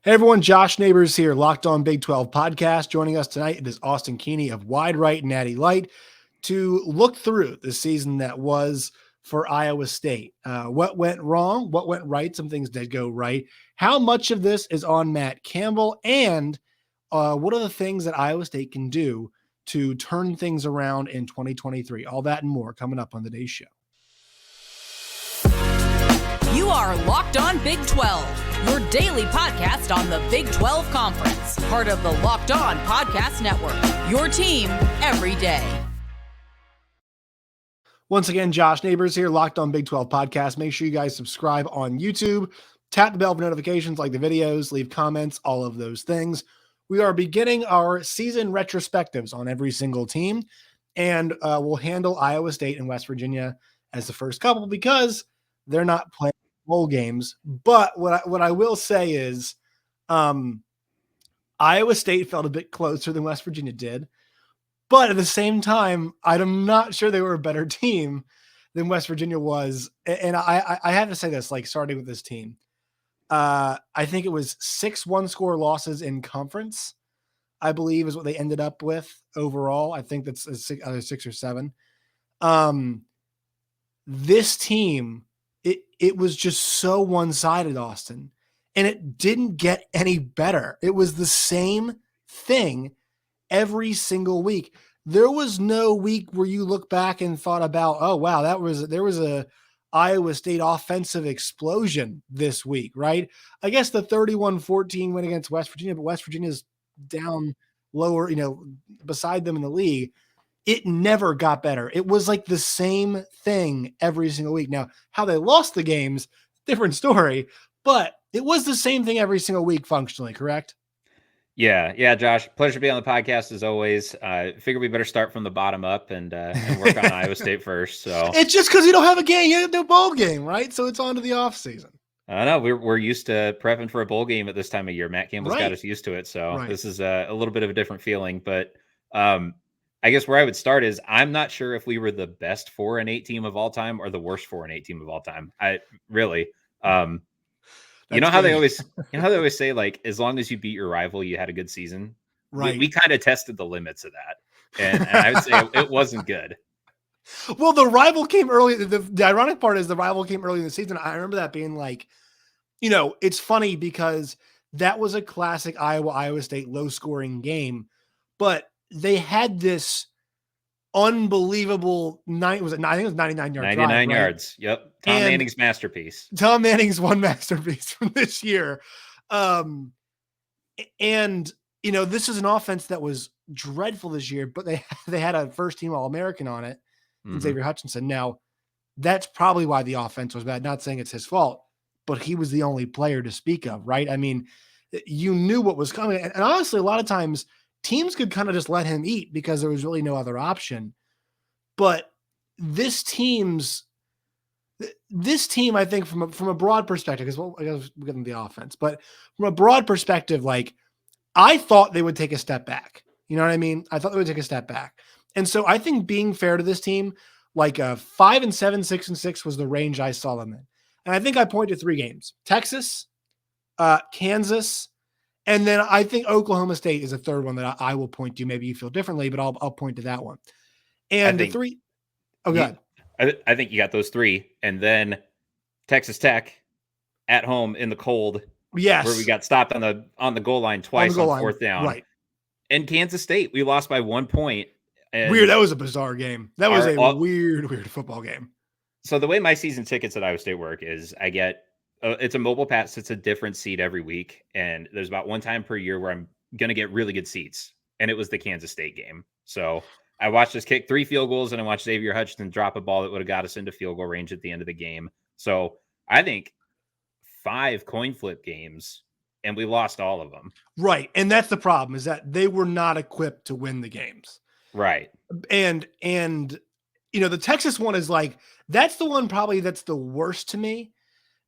Hey everyone, Josh Neighbors here, Locked On Big 12 podcast. Joining us tonight, it is Austin Keeney of Wide Right and Natty Lite to look through the season that was for Iowa State. What went wrong? What went right? Some things did go right. How much of this is on Matt Campbell? And what are the things that Iowa State can do to turn things around in 2023? All that and more coming up on today's show. You are Locked On Big 12, your daily podcast on the Big 12 Conference, part of the Locked On Podcast Network, your team every day. Once again, Josh Neighbors here, Locked On Big 12 podcast. Make sure you guys subscribe on YouTube, tap the bell for notifications, like the videos, leave comments, all of those things. We are beginning our season retrospectives on every single team, and we'll handle Iowa State and West Virginia as the first couple because they're not playing bowl games. But what I will say is Iowa State felt a bit closer than West Virginia did. But at the same time, I'm not sure they were a better team than West Virginia was. And I have to say this, like starting with this team, I think it was 6 one-score losses in conference, I believe is what they ended up with overall. I think that's either 6 or 7. This team, it was just so one-sided, Austin, and it didn't get any better. It was the same thing every single week. There was no week where you look back and thought about, oh, wow, there was a Iowa State offensive explosion this week, right? I guess the 31-14 win against West Virginia, but West Virginia's down lower, beside them in the league. It never got better. It was like the same thing every single week. Now, how they lost the games, different story, but it was the same thing every single week functionally, correct? Yeah, Josh. Pleasure to be on the podcast as always. Figure we better start from the bottom up and work on Iowa State first. So it's just because you don't have a game, you have no bowl game, right? So it's on to the off season. I know we're used to prepping for a bowl game at this time of year. Matt Campbell's got us used to it, so This is a little bit of a different feeling. But I guess where I would start is I'm not sure if we were the best 4-8 team of all time or the worst 4-8 team of all time. I really. You know how they always say, like, as long as you beat your rival, you had a good season. Right. We kind of tested the limits of that. And I would say it wasn't good. Well, the rival came early. The ironic part is the rival came early in the season. I remember that being like, it's funny because that was a classic Iowa State low scoring game, but they had this unbelievable I think it was 99 yards. 99 yards. Yep. Tom Manning's masterpiece. Tom Manning's one masterpiece from this year. And this is an offense that was dreadful this year, but they had a first team All-American on it, Xavier Hutchinson. Now, that's probably why the offense was bad. Not saying it's his fault, but he was the only player to speak of, right? I mean, you knew what was coming. And honestly, a lot of times teams could kind of just let him eat because there was really no other option. But this team, I think from a broad perspective, because I guess we'll get into the offense, but from a broad perspective, like I thought they would take a step back. You know what I mean? I thought they would take a step back. And so I think being fair to this team, like a 5-7, 6-6 was the range I saw them in. And I think I pointed to 3 games: Texas, Kansas, and then I think Oklahoma State is a third one that I will point to. Maybe you feel differently, but I'll point to that one. And the 3. Oh, God. I think you got those 3, and then Texas Tech at home in the cold. Yes, where we got stopped on the goal line twice on fourth down. Right. And Kansas State, we lost by 1 point. Weird. That was a bizarre game. That was a weird football game. So the way my season tickets at Iowa State work is I get it's a mobile pass. It's a different seat every week. And there's about one time per year where I'm going to get really good seats. And it was the Kansas State game. So I watched us kick 3 field goals and I watched Xavier Hutchinson drop a ball that would have got us into field goal range at the end of the game. So I think 5 coin flip games and we lost all of them. Right. And that's the problem, is that they were not equipped to win the games. Right. And the Texas one is like, that's the one probably that's the worst to me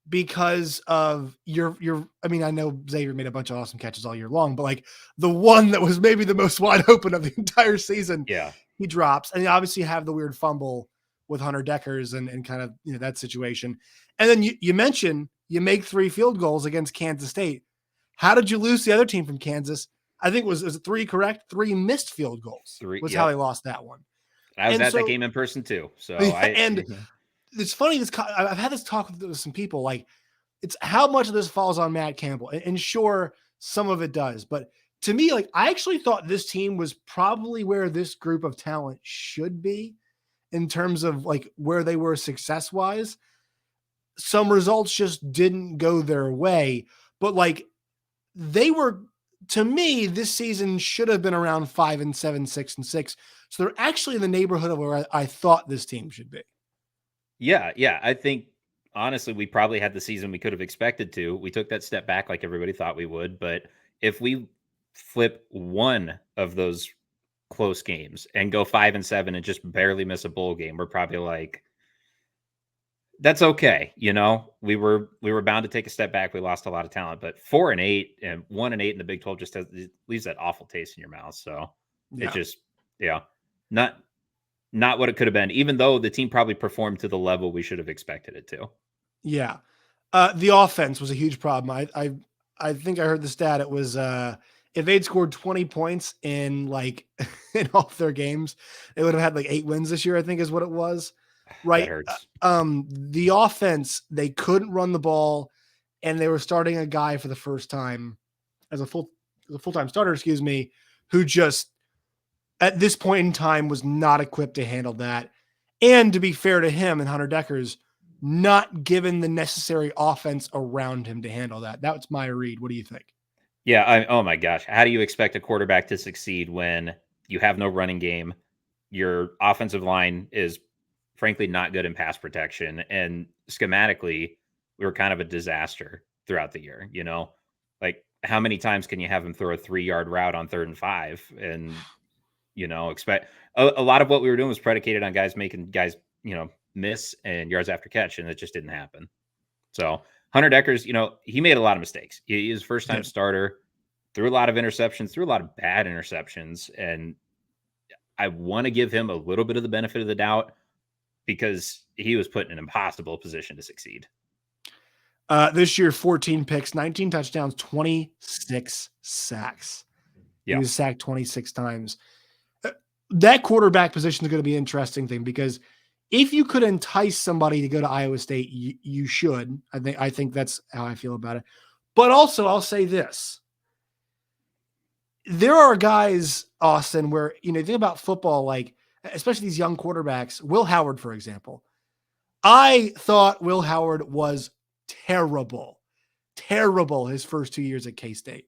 because of I know Xavier made a bunch of awesome catches all year long, but like the one that was maybe the most wide open of the entire season, he drops. And you obviously have the weird fumble with Hunter Dekkers and kind of, that situation. And then you mentioned you make 3 field goals against Kansas State. How did you lose the other team from Kansas? I think was it 3 correct? 3 missed field goals. How they lost that one. I was at that game in person too. So it's funny. I've had this talk with some people. Like, it's how much of this falls on Matt Campbell, and sure, some of it does. But to me, like, I actually thought this team was probably where this group of talent should be in terms of like where they were success wise. Some results just didn't go their way, but like they were. To me, this season should have been around 5-7, 6-6. So they're actually in the neighborhood of where I thought this team should be. Yeah. I think, honestly, we probably had the season we could have expected to. We took that step back like everybody thought we would. But if we flip one of those close games and go 5-7 and just barely miss a bowl game, we're probably like, that's okay. We were bound to take a step back. We lost a lot of talent, but 4-8 and 1-8 in the Big 12 it leaves that awful taste in your mouth. So it just, not what it could have been, even though the team probably performed to the level we should have expected it to. Yeah. The offense was a huge problem. I think I heard the stat. It was, if they'd scored 20 points in in all their games, they would have had 8 wins this year, I think is what it was. Right. That hurts. The offense, they couldn't run the ball, and they were starting a guy for the first time as a full-time starter, who just at this point in time was not equipped to handle that. And to be fair to him and Hunter Dekkers, not given the necessary offense around him to handle that. That's my read. What do you think? Yeah. Oh my gosh. How do you expect a quarterback to succeed when you have no running game? Your offensive line is frankly not good in pass protection, and schematically we were kind of a disaster throughout the year. Like, how many times can you have him throw a 3-yard route on 3rd and 5 and expect a lot of what we were doing was predicated on making guys miss and yards after catch, and it just didn't happen. So Hunter Dekkers, he made a lot of mistakes. He was first time starter, threw a lot of interceptions, threw a lot of bad interceptions, and I want to give him a little bit of the benefit of the doubt, because he was put in an impossible position to succeed. This year, 14 picks, 19 touchdowns, 26 sacks. He was sacked 26 times. That quarterback position is going to be an interesting thing, because if you could entice somebody to go to Iowa State, you should. I think that's how I feel about it. But also, I'll say this. There are guys, Austin, where, think about football, especially these young quarterbacks, Will Howard, for example. I thought Will Howard was terrible his first 2 years at K-State.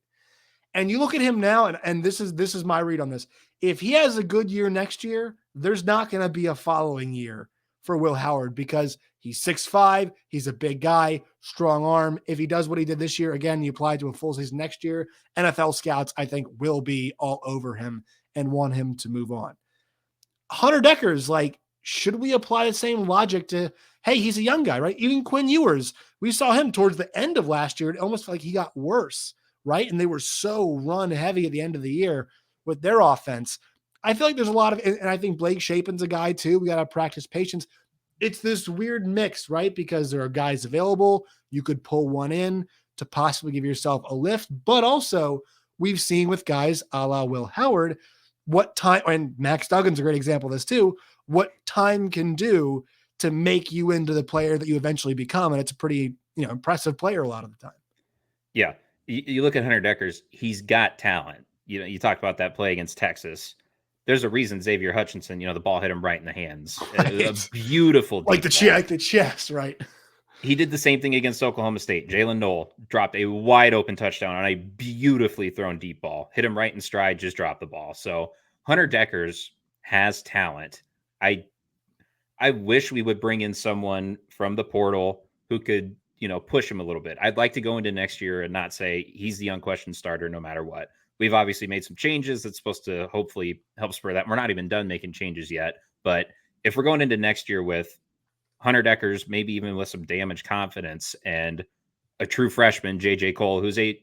And you look at him now, and this is my read on this. If he has a good year next year, there's not going to be a following year for Will Howard, because he's 6'5", he's a big guy, strong arm. If he does what he did this year, again, you apply to a full season next year, NFL scouts, I think, will be all over him and want him to move on. Hunter Dekkers, should we apply the same logic to, hey, he's a young guy, right? Even Quinn Ewers, we saw him towards the end of last year. It almost felt like he got worse, right? And they were so run heavy at the end of the year with their offense. I feel like there's a lot of, and I think Blake Shapen's a guy too. We got to practice patience. It's this weird mix, right? Because there are guys available. You could pull one in to possibly give yourself a lift, but also we've seen with guys a la Will Howard, what time, and Max Duggan's a great example of this too, what time can do to make you into the player that you eventually become. And it's a pretty, impressive player a lot of the time. Yeah. You look at Hunter Dekkers, he's got talent. You talked about that play against Texas. There's a reason Xavier Hutchinson, the ball hit him right in the hands. Right. A beautiful like the chest, right? He did the same thing against Oklahoma State. Jalen Knoll dropped a wide open touchdown on a beautifully thrown deep ball. Hit him right in stride, just dropped the ball. So Hunter Dekkers has talent. I wish we would bring in someone from the portal who could, push him a little bit. I'd like to go into next year and not say he's the unquestioned starter no matter what. We've obviously made some changes that's supposed to hopefully help spur that. We're not even done making changes yet. But if we're going into next year with Hunter Dekkers, maybe even with some damaged confidence, and a true freshman, J.J. Cole, who's a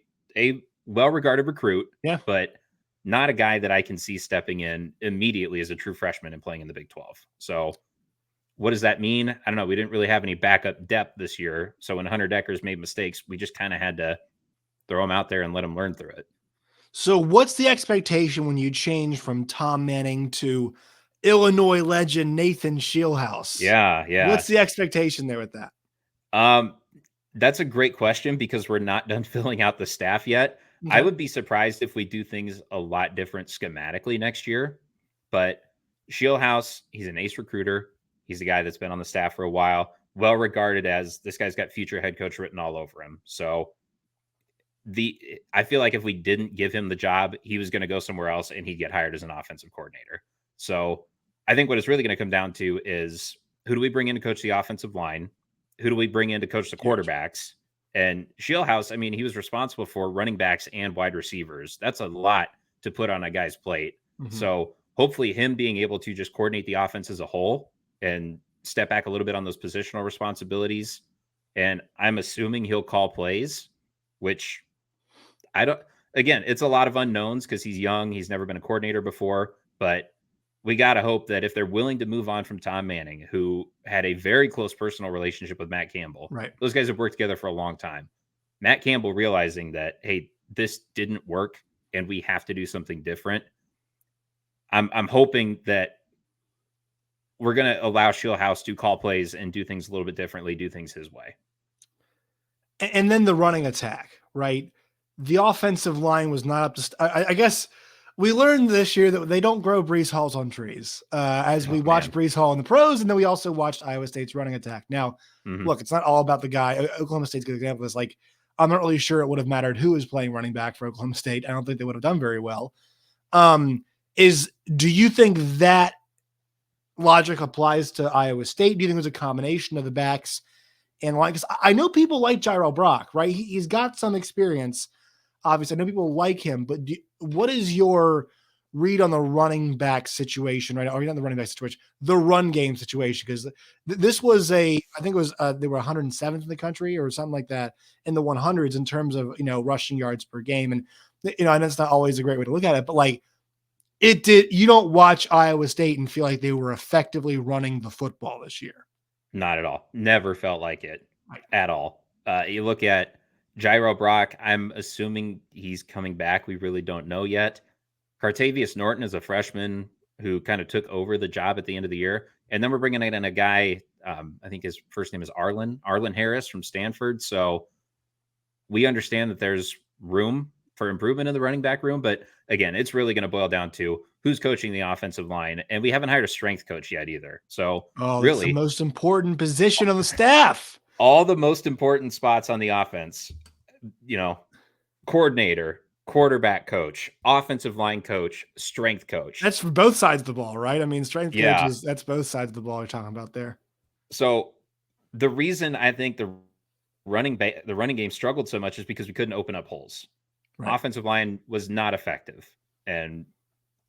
well-regarded recruit, but not a guy that I can see stepping in immediately as a true freshman and playing in the Big 12. So what does that mean? I don't know. We didn't really have any backup depth this year. So when Hunter Dekkers made mistakes, we just kind of had to throw him out there and let him learn through it. So what's the expectation when you change from Tom Manning to Illinois legend Nathan Shieldhouse? Yeah. What's the expectation there with that? That's a great question because we're not done filling out the staff yet. Okay. I would be surprised if we do things a lot different schematically next year. But Shieldhouse, he's an ace recruiter. He's a guy that's been on the staff for a while, well regarded as this guy's got future head coach written all over him. So I feel like if we didn't give him the job, he was going to go somewhere else and he'd get hired as an offensive coordinator. So I think what it's really going to come down to is who do we bring in to coach the offensive line? Who do we bring in to coach the quarterbacks? And Shieldhouse, I mean, he was responsible for running backs and wide receivers. That's a lot to put on a guy's plate. Mm-hmm. So hopefully him being able to just coordinate the offense as a whole and step back a little bit on those positional responsibilities. And I'm assuming he'll call plays, which again, it's a lot of unknowns because he's young. He's never been a coordinator before, but we got to hope that if they're willing to move on from Tom Manning, who had a very close personal relationship with Matt Campbell, right? Those guys have worked together for a long time. Matt Campbell realizing that, hey, this didn't work and we have to do something different. I'm hoping that we're going to allow Shieldhouse to call plays and do things a little bit differently, do things his way. And then the running attack, right? The offensive line was not up to I guess we learned this year that they don't grow Breece Halls on trees as we watched Breece Hall in the pros. And then we also watched Iowa State's running attack. Now, look, it's not all about the guy. Oklahoma State's a good example of this. Like, I'm not really sure it would have mattered who was playing running back for Oklahoma State. I don't think they would have done very well. Do you think that logic applies to Iowa State? Do you think it was a combination of the backs and line? Because I know people like Jairo Brock, right? He's got some experience. Obviously, I know people like him, but what is your read on the running back situation right now? Or not the running back situation, the run game situation? Because this was I think it was, they were 107th in the country or something like that in the 100s in terms of, rushing yards per game. And, I know it's not always a great way to look at it, but like you don't watch Iowa State and feel like they were effectively running the football this year. Not at all. Never felt like it at all. You look at Jairo Brock, I'm assuming he's coming back. We really don't know yet. Cartavius Norton is a freshman who kind of took over the job at the end of the year. And then we're bringing in a guy, I think his first name is Arlen Harris from Stanford. So we understand that there's room for improvement in the running back room. But again, it's really going to boil down to who's coaching the offensive line. And we haven't hired a strength coach yet either. So really, it's the most important position on the staff. All the most important spots on the offense, coordinator, quarterback coach, offensive line coach, strength coach. That's for both sides of the ball, right? I mean, strength coaches, that's both sides of the ball you're talking about there. So the reason I think the running game struggled so much is because we couldn't open up holes. Right. Offensive line was not effective. And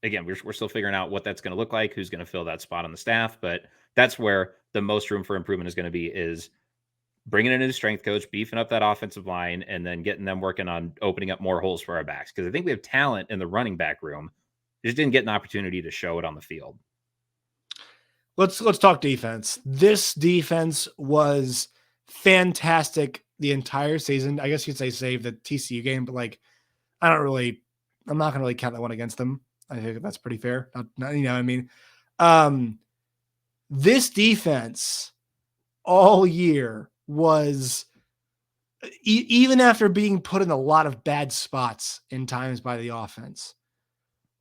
again, we're still figuring out what that's going to look like, who's going to fill that spot on the staff. But that's where the most room for improvement is going to be, is bringing in a new strength coach, beefing up that offensive line, and then getting them working on opening up more holes for our backs. Because I think we have talent in the running back room. Just didn't get an opportunity to show it on the field. Let's talk defense. This defense was fantastic the entire season. I guess you'd say save the TCU game, but like, I'm not going to really count that one against them. I think that's pretty fair. This defense all year was, even after being put in a lot of bad spots in times by the offense,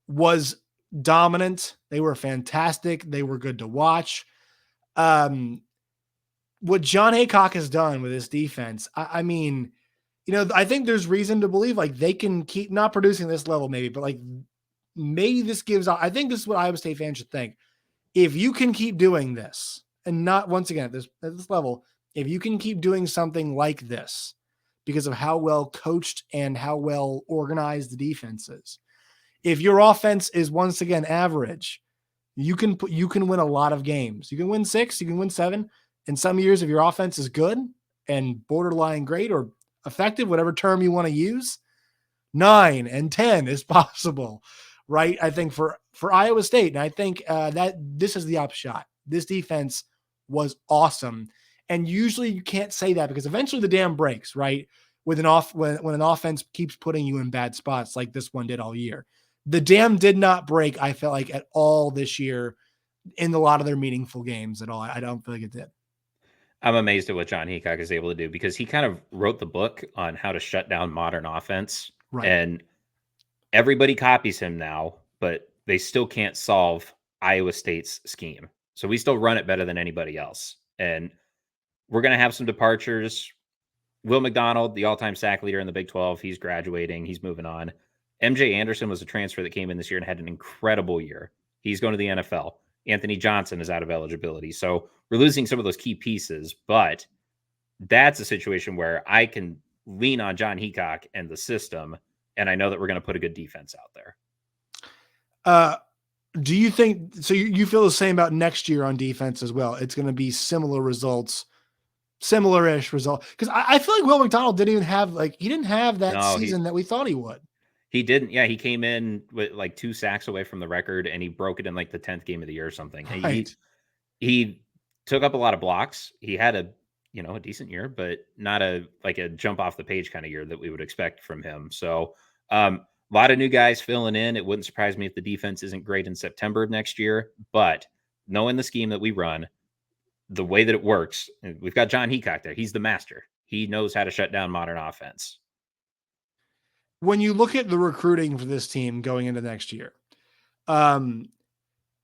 was dominant. They were fantastic. They were good to watch. What John Haycock has done with this defense, I think there's reason to believe like they can keep not producing this level maybe, but like maybe this gives, I think this is what Iowa State fans should think. If you can keep doing this, and not once again at this level, if you can keep doing something like this because of how well coached and how well organized the defense is, if your offense is once again average, you can win a lot of games. You can win 6, you can win 7. In some years, if your offense is good and borderline great or effective, whatever term you want to use, 9 and 10 is possible, right? I think for Iowa State, and I think that this is the upshot. This defense was awesome. And usually you can't say that because eventually the dam breaks, right? with when an offense keeps putting you in bad spots like this one did all year. The dam did not break, I felt like, at all this year in a lot of their meaningful games at all. I don't feel like it did. I'm amazed at what John Heacock is able to do because he kind of wrote the book on how to shut down modern offense. Right. And everybody copies him now, but they still can't solve Iowa State's scheme. So we still run it better than anybody else. And we're going to have some departures. Will McDonald, the all-time sack leader in the Big 12, he's graduating. He's moving on. MJ Anderson was a transfer that came in this year and had an incredible year. He's going to the NFL. Anthony Johnson is out of eligibility. So we're losing some of those key pieces, but that's a situation where I can lean on John Heacock and the system, and I know that we're going to put a good defense out there. Do you think so? You feel the same about next year on defense as well? It's going to be similar results, similar-ish result. Because I feel like Will McDonald didn't have that season that we thought he would. He didn't. Yeah, he came in with like 2 sacks away from the record, and he broke it in like the 10th game of the year or something. Right. He took up a lot of blocks. He had a decent year, but not a jump off the page kind of year that we would expect from him. So a lot of new guys filling in. It wouldn't surprise me if the defense isn't great in September of next year, but knowing the scheme that we run, the way that it works, we've got John Heacock there. He's the master. He knows how to shut down modern offense. When you look at the recruiting for this team going into next year, and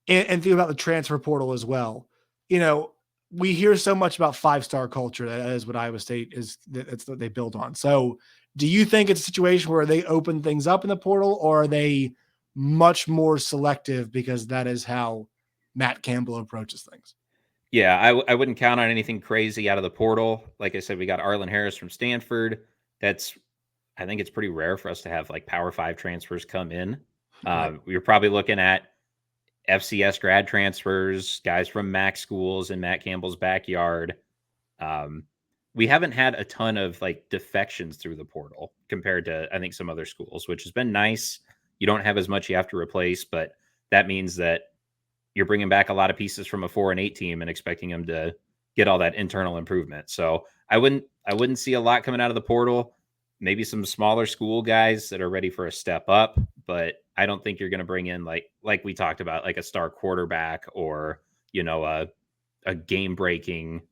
think about the transfer portal as well, we hear so much about 5-star culture. That is what Iowa State is. That's what they build on. So do you think it's a situation where they open things up in the portal, or are they much more selective because that is how Matt Campbell approaches things? Yeah, I wouldn't count on anything crazy out of the portal. Like I said, we got Arlen Harris from Stanford. I think it's pretty rare for us to have like Power 5 transfers come in. Right. We were probably looking at FCS grad transfers, guys from MAC schools in Matt Campbell's backyard. We haven't had a ton of like defections through the portal compared to, I think, some other schools, which has been nice. You don't have as much you have to replace, but that means that you're bringing back a lot of pieces from a 4 and 8 team and expecting them to get all that internal improvement. So I wouldn't see a lot coming out of the portal. Maybe some smaller school guys that are ready for a step up, but I don't think you're going to bring in like we talked about, like a star quarterback or, a game breaking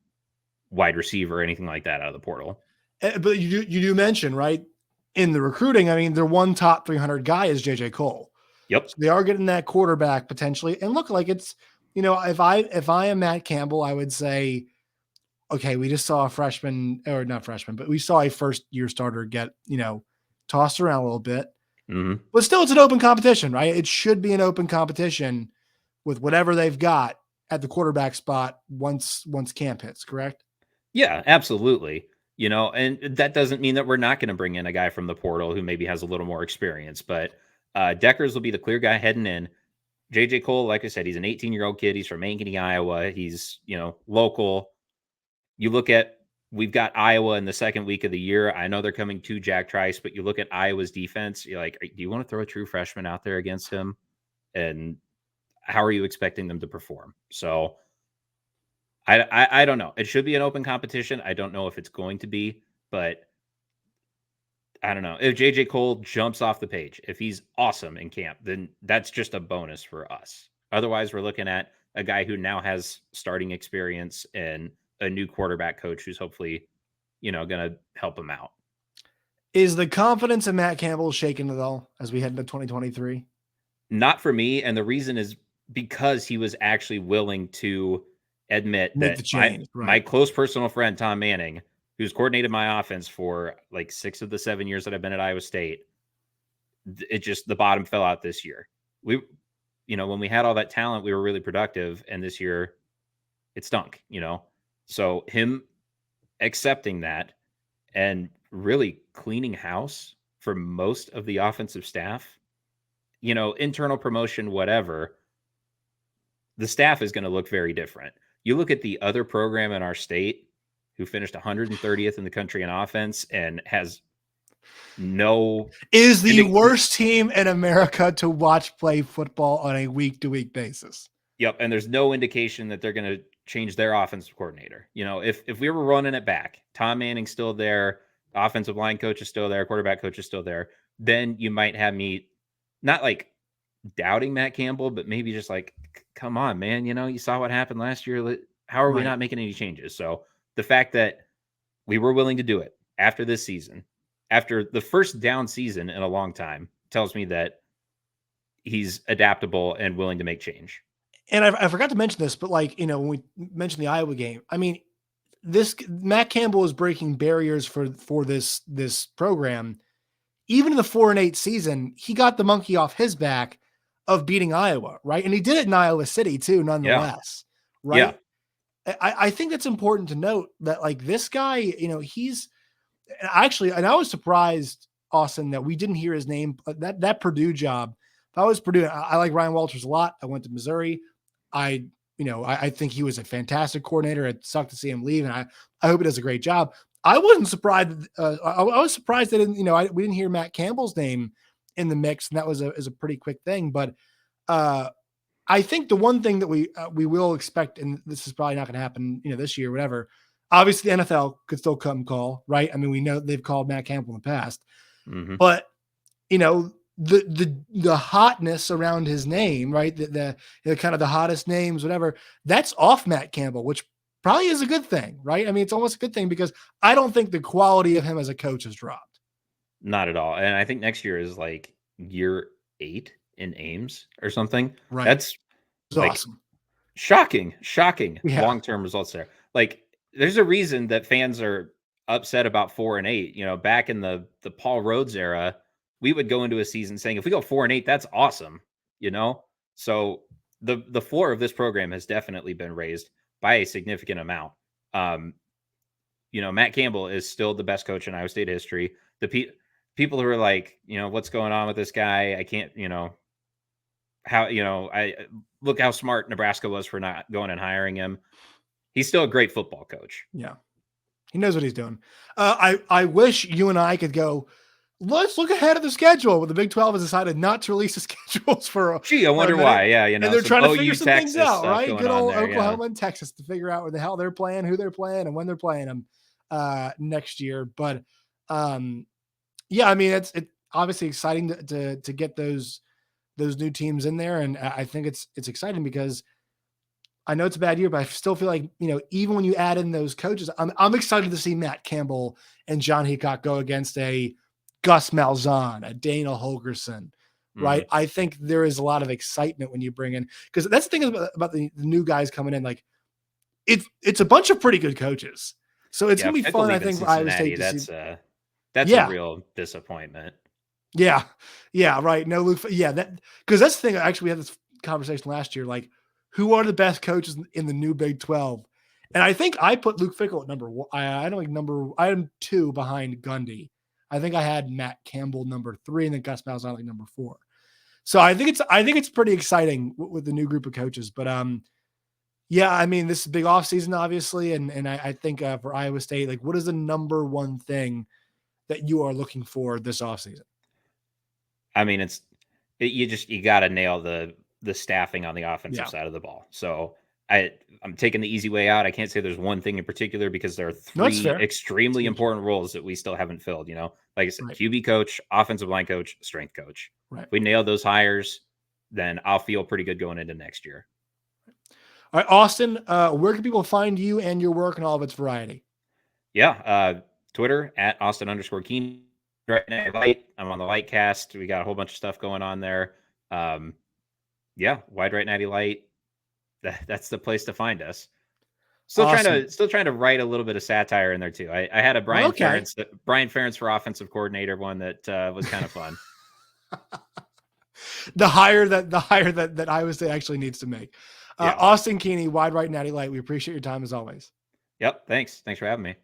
wide receiver or anything like that out of the portal. But you do mention, right, in the recruiting, I mean, their one top 300 guy is JJ Cole. Yep. So they are getting that quarterback potentially. And look, like it's, if I am Matt Campbell, I would say, okay, we just saw a freshman, or not freshman, but we saw a first-year starter get, tossed around a little bit. Mm-hmm. But still, it's an open competition, right? It should be an open competition with whatever they've got at the quarterback spot once camp hits, correct? Yeah, absolutely. And that doesn't mean that we're not going to bring in a guy from the portal who maybe has a little more experience, but Dekkers will be the clear guy heading in. JJ Cole, like I said, he's an 18-year-old kid. He's from Ankeny, Iowa. He's, local. You look at, we've got Iowa in the second week of the year. I know they're coming to Jack Trice, but you look at Iowa's defense, you're like, do you want to throw a true freshman out there against him? And how are you expecting them to perform? So I don't know. It should be an open competition. I don't know if it's going to be, but I don't know. If JJ Cole jumps off the page, if he's awesome in camp, then that's just a bonus for us. Otherwise, we're looking at a guy who now has starting experience and a new quarterback coach who's hopefully, going to help him out. Is the confidence of Matt Campbell shaken at all as we head into 2023? Not for me. And the reason is because he was actually willing to admit Make that the change, right. My close personal friend, Tom Manning, who's coordinated my offense for like 6 of the 7 years that I've been at Iowa State, the bottom fell out this year. When we had all that talent, we were really productive. And this year it stunk, So him accepting that and really cleaning house for most of the offensive staff, internal promotion, whatever, the staff is going to look very different. You look at the other program in our state who finished 130th in the country in offense and is the worst team in America to watch play football on a week-to-week basis. Yep. And there's no indication that they're going to change their offensive coordinator. If we were running it back, Tom Manning's still there, offensive line coach is still there, quarterback coach is still there, then you might have me not like doubting Matt Campbell, but maybe just like, come on, man, you saw what happened last year. How are we not making any changes? So the fact that we were willing to do it after this season, after the first down season in a long time, tells me that he's adaptable and willing to make change. And I forgot to mention this, but when we mentioned the Iowa game, I mean, Matt Campbell is breaking barriers for this program. Even in the 4-8 season, he got the monkey off his back of beating Iowa, right? And he did it in Iowa City too, nonetheless, right? Yeah. I think that's important to note that this guy, he's actually, and I was surprised, Austin, that we didn't hear his name. That Purdue job. If I was Purdue, I like Ryan Walters a lot. I went to Missouri. I think he was a fantastic coordinator. It sucked to see him leave, and I hope he does a great job. I wasn't surprised. I was surprised that we didn't hear Matt Campbell's name in the mix, and that was a pretty quick thing. But I think the one thing that we will expect, and this is probably not going to happen, this year, whatever. Obviously, the NFL could still come call, right? I mean, we know they've called Matt Campbell in the past, but the hotness around his name, right? The kind of the hottest names, whatever, that's off Matt Campbell, which probably is a good thing, right? I mean, it's almost a good thing because I don't think the quality of him as a coach has dropped. Not at all. And I think next year is like year 8 in Ames or something. Right. That's awesome. Shocking long-term results there. Like, there's a reason that fans are upset about 4-8. Back in the Paul Rhodes era, we would go into a season saying, if we go 4-8, that's awesome. So the floor of this program has definitely been raised by a significant amount. Matt Campbell is still the best coach in Iowa State history. The people who are like, what's going on with this guy? I can't, I look how smart Nebraska was for not going and hiring him. He's still a great football coach. Yeah. He knows what he's doing. I wish you and I could go, let's look ahead of the schedule. But the Big 12 has decided not to release the schedules for I wonder why. Yeah, and they're trying to figure some things out, right? Good old there, Oklahoma and Texas to figure out where the hell they're playing, who they're playing, and when they're playing them next year. But I mean, it's obviously exciting to get those new teams in there, and I think it's exciting because I know it's a bad year, but I still feel like, even when you add in those coaches, I'm excited to see Matt Campbell and John Heacock go against a Gus Malzahn, a Dana Holgerson, right? I think there is a lot of excitement when you bring in, because that's the thing about the new guys coming in. Like, it's a bunch of pretty good coaches, so it's gonna be fun. I think for Iowa State that's a real disappointment. Yeah, right. No, Luke. Yeah, because that's the thing. Actually, we had this conversation last year. Like, who are the best coaches in the new Big 12? And I think I put Luke Fickell at number 1. I am 2 behind Gundy. I think I had Matt Campbell number 3, and then Gus Malzahn like number 4. So I think it's pretty exciting with the new group of coaches. But yeah, I mean, this is a big offseason, obviously, and I think for Iowa State, like, what is the number one thing that you are looking for this offseason? I mean, you got to nail the staffing on the offensive side of the ball. So I'm taking the easy way out. I can't say there's one thing in particular because there are 3 extremely important roles that we still haven't filled. Like I said, QB coach, offensive line coach, strength coach. Right. If we nail those hires, then I'll feel pretty good going into next year. All right, Austin, where can people find you and your work and all of its variety? Yeah. Twitter at Austin_Keeney. Right now, Lite. I'm on the Lite cast. We got a whole bunch of stuff going on there. Wide Right Natty Lite. That's the place to find us. Still trying to write a little bit of satire in there too. I had a Brian Ferentz for offensive coordinator one that was kind of fun. the hire that Iowa State actually needs to make. Austin Keeney, Wide Right Natty Lite. We appreciate your time as always. Yep. Thanks for having me.